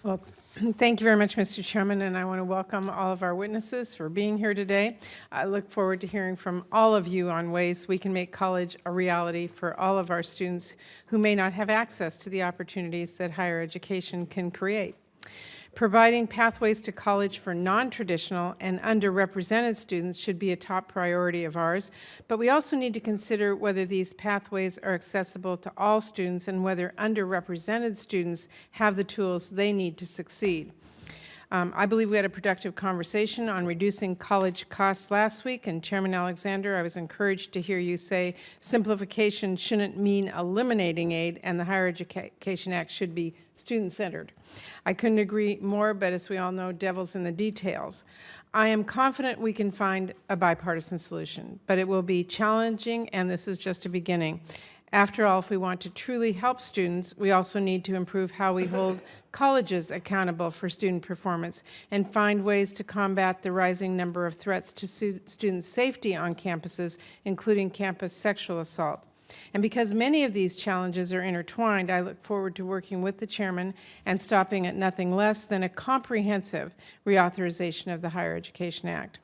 Well, thank you very much, Mr. Chairman, and I want to welcome all of our witnesses for being here today. I look forward to hearing from all of you on ways we can make college a reality for all of our students who may not have access to the opportunities that higher education can create. Providing pathways to college for non-traditional and underrepresented students should be a top priority of ours, but we also need to consider whether these pathways are accessible to all students and whether underrepresented students have the tools they need to succeed. I believe we had a productive conversation on reducing college costs last week, and Chairman Alexander, I was encouraged to hear you say simplification shouldn't mean eliminating aid, and the Higher Education Act should be student-centered. I couldn't agree more, but as we all know, devil's in the details. I am confident we can find a bipartisan solution, but it will be challenging, and this is just a beginning. After all, if we want to truly help students, we also need to improve how we hold colleges accountable for student performance and find ways to combat the rising number of threats to student safety on campuses, including campus sexual assault. And because many of these challenges are intertwined, I look forward to working with the chairman and stopping at nothing less than a comprehensive reauthorization of the Higher Education Act.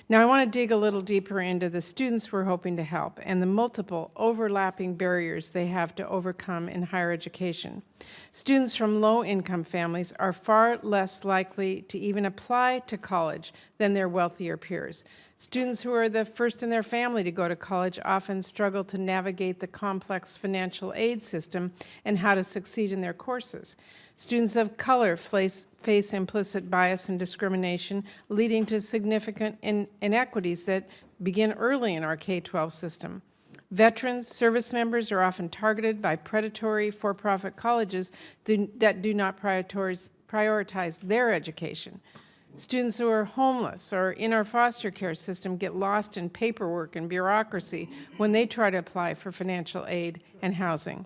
Now, I want to dig a little deeper into the students we're hoping to help and the multiple overlapping barriers they have to overcome in higher education. Students from low-income families are far less likely to even apply to college than their wealthier peers. Students who are the first in their family to go to college often struggle to navigate the complex financial aid system and how to succeed in their courses. Students of color face implicit bias and discrimination, leading to significant inequities that begin early in our K-12 system. Veterans, service members are often targeted by predatory for-profit colleges that do not prioritize their education. Students who are homeless or in our foster care system get lost in paperwork and bureaucracy when they try to apply for financial aid and housing.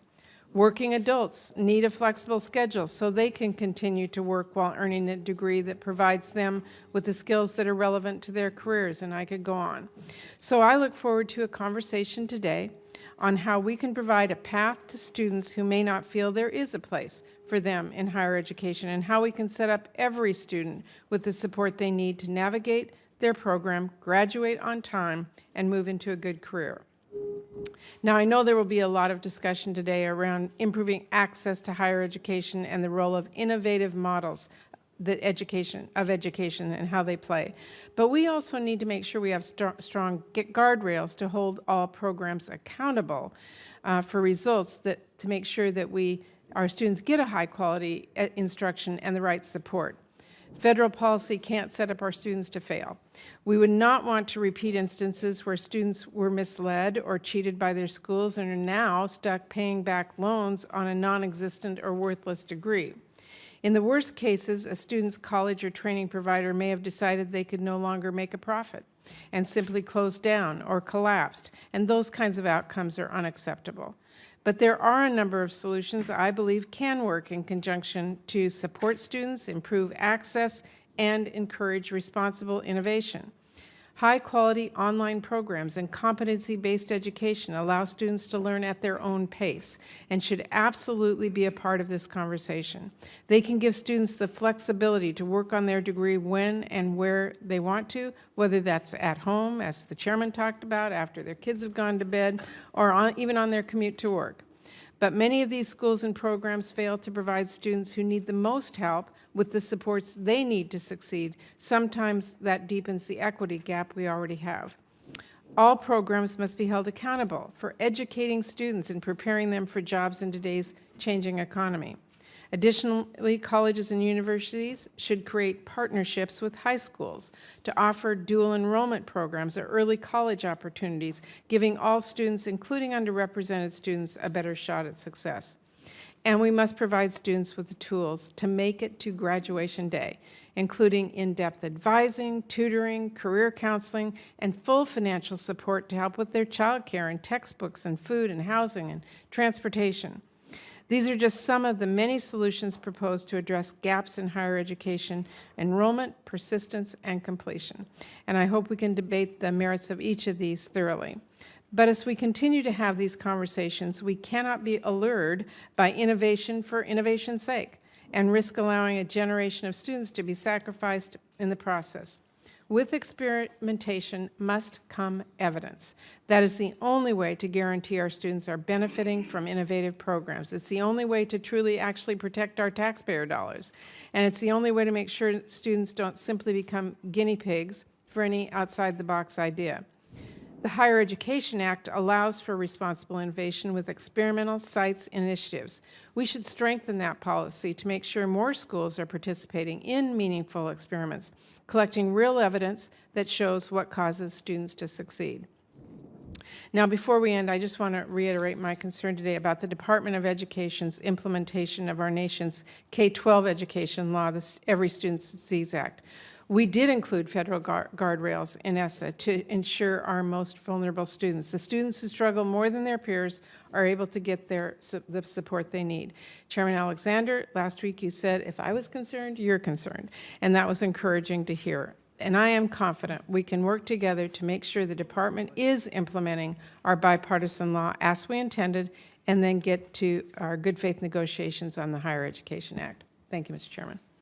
Working adults need a flexible schedule so they can continue to work while earning a degree that provides them with the skills that are relevant to their careers, and I could go on. So I look forward to a conversation today on how we can provide a path to students who may not feel there is a place for them in higher education, and how we can set up every student with the support they need to navigate their program, graduate on time, and move into a good career. Now, I know there will be a lot of discussion today around improving access to higher education and the role of innovative models of education and how they play. But we also need to make sure we have strong guardrails to hold all programs accountable for results to make sure that our students get a high-quality instruction and the right support. Federal policy can't set up our students to fail. We would not want to repeat instances where students were misled or cheated by their schools and are now stuck paying back loans on a non-existent or worthless degree. In the worst cases, a student's college or training provider may have decided they could no longer make a profit and simply closed down or collapsed, and those kinds of outcomes are unacceptable. But there are a number of solutions I believe can work in conjunction to support students, improve access, and encourage responsible innovation. High-quality online programs and competency-based education allow students to learn at their own pace and should absolutely be a part of this conversation. They can give students the flexibility to work on their degree when and where they want to, whether that's at home, as the chairman talked about, after their kids have gone to bed, or even on their commute to work. But many of these schools and programs fail to provide students who need the most help with the supports they need to succeed. Sometimes that deepens the equity gap we already have. All programs must be held accountable for educating students and preparing them for jobs in today's changing economy. Additionally, colleges and universities should create partnerships with high schools to offer dual enrollment programs or early college opportunities, giving all students, including underrepresented students, a better shot at success. And we must provide students with the tools to make it to graduation day, including in-depth advising, tutoring, career counseling, and full financial support to help with their child care and textbooks and food and housing and transportation. These are just some of the many solutions proposed to address gaps in higher education enrollment, persistence, and completion. And I hope we can debate the merits of each of these thoroughly. But as we continue to have these conversations, we cannot be allured by innovation for innovation's sake. and risk allowing a generation of students to be sacrificed in the process. With experimentation must come evidence. That is the only way to guarantee our students are benefiting from innovative programs. It's the only way to truly actually protect our taxpayer dollars. And it's the only way to make sure students don't simply become guinea pigs for any outside-the-box idea. The Higher Education Act allows for responsible innovation with experimental sites and initiatives. We should strengthen that policy to make sure more schools are participating in meaningful experiments, collecting real evidence that shows what causes students to succeed. Now, before we end, I just want to reiterate my concern today about the Department of Education's implementation of our nation's K-12 education law, the Every Student Succeeds Act. We did include federal guardrails in ESSA to ensure our most vulnerable students, the students who struggle more than their peers, are able to get the support they need. Chairman Alexander, last week you said, if I was concerned, you're concerned, and that was encouraging to hear. And I am confident we can work together to make sure the department is implementing our bipartisan law as we intended, and then get to our good faith negotiations on the Higher Education Act. Thank you, Mr. Chairman.